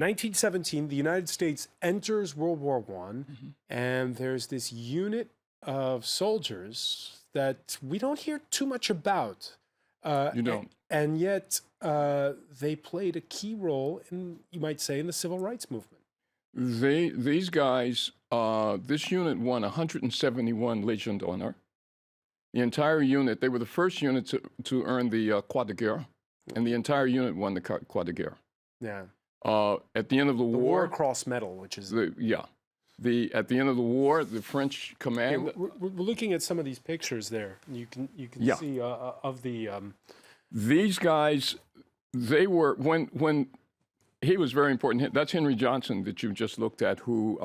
1917, the United States enters World War I, and there's this unit of soldiers that we don't hear too much about. You don't. And yet they played a key role in, you might say, in the civil rights movement. These guys, this unit won 171 Legion d'Honneur. The entire unit, they were the first unit to earn the Croix de Guerre, and the entire unit won the Croix de Guerre. Yeah. At the end of the war, War Cross Medal, which is at the end of the war, the French command. Okay, we're looking at some of these pictures there. You can see of the. These guys, they were when he was very important. That's Henry Johnson that you just looked at, who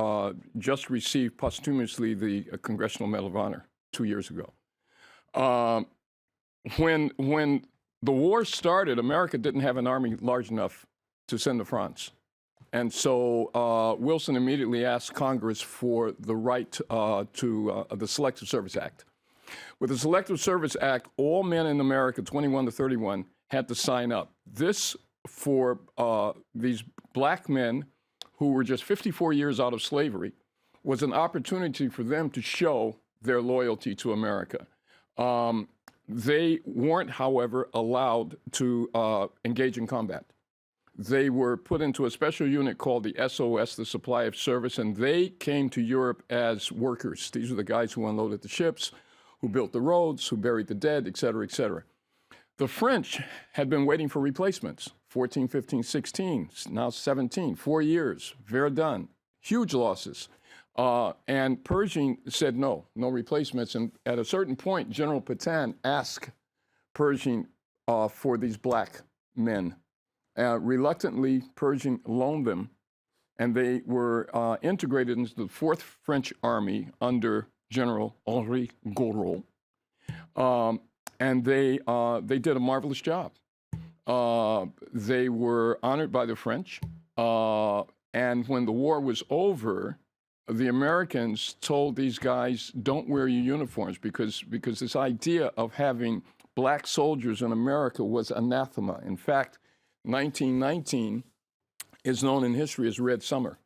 just received posthumously the Congressional Medal of Honor 2 years ago. When the war started, America didn't have an army large enough to send to France. And so Wilson immediately asked Congress for the right to the Selective Service Act. With the Selective Service Act, all men in America, 21 to 31, had to sign up. This, for these black men who were just 54 years out of slavery, was an opportunity for them to show their loyalty to America. They weren't, however, allowed to engage in combat. They were put into a special unit called the SOS, the Supply of Service, and they came to Europe as workers. These are the guys who unloaded the ships, who built the roads, who buried the dead, et cetera, et cetera. The French had been waiting for replacements, 14, 15, 16, now 17, 4 years, Verdun, huge losses. And Pershing said no replacements. And at a certain point, General Pétain asked Pershing for these black men. Reluctantly, Pershing loaned them, and they were integrated into the 4th French Army under General Henri Gouraud. And they did a marvelous job. They were honored by the French. And when the war was over, the Americans told these guys, don't wear your uniforms, because this idea of having black soldiers in America was anathema. In fact, 1919 is known in history as Red Summer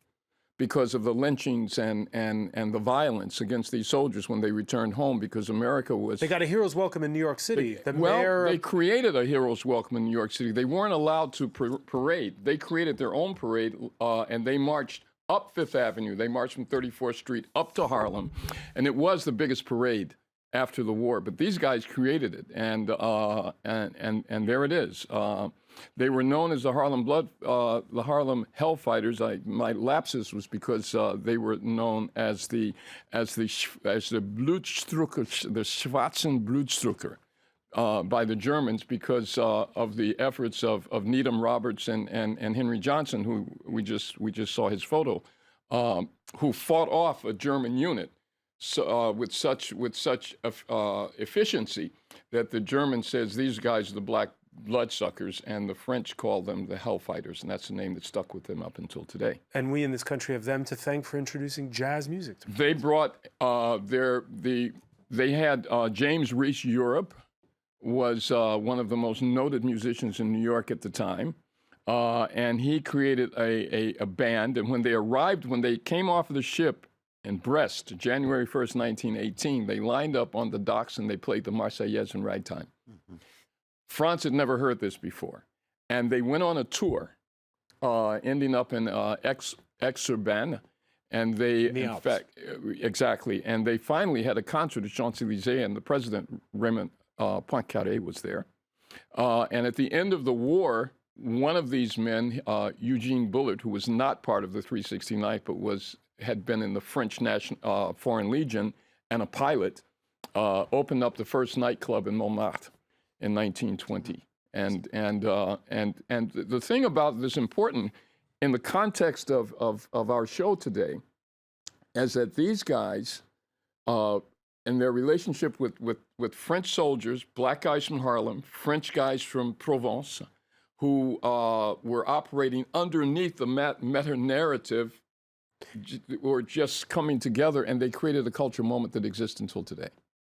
because of the lynchings and the violence against these soldiers when they returned home, because America was... They got a hero's welcome in New York City. They created a hero's welcome in New York City. They weren't allowed to parade. They created their own parade, and they marched up Fifth Avenue. They marched from 34th Street up to Harlem, and it was the biggest parade after the war. But these guys created it, and there it is. They were known as the Harlem Hellfighters. My lapsus was because they were known as the Blutstrucker, the Schwarzen Blutstrucker, by the Germans, because of the efforts of Needham Roberts and Henry Johnson, who we just saw his photo, who fought off a German unit with such efficiency that the German says these guys are the black bloodsuckers, and the French call them the Hellfighters, and that's the name that stuck with them up until today. And we in this country have them to thank for introducing jazz music to They brought they had James Reese Europe was one of the most noted musicians in New York at the time, and he created a band. And when they came off of the ship in Brest, January 1st, 1918, they lined up on the docks and they played the Marseillaise in ragtime. France had never heard this before. And they went on a tour, ending up in Aix-sur-Bain. And they, in fact, exactly. And they finally had a concert at Champs-Élysées, and the president, Raymond Poincaré, was there. And at the end of the war, one of these men, Eugene Bullard, who was not part of the 369th, but had been in the French Foreign Legion and a pilot, opened up the first nightclub in Montmartre in 1920. And the thing about this important in the context of our show today is that these guys, in their relationship with French soldiers, black guys from Harlem, French guys from Provence, who were operating underneath the meta-narrative, were just coming together, and they created a culture moment that exists until today.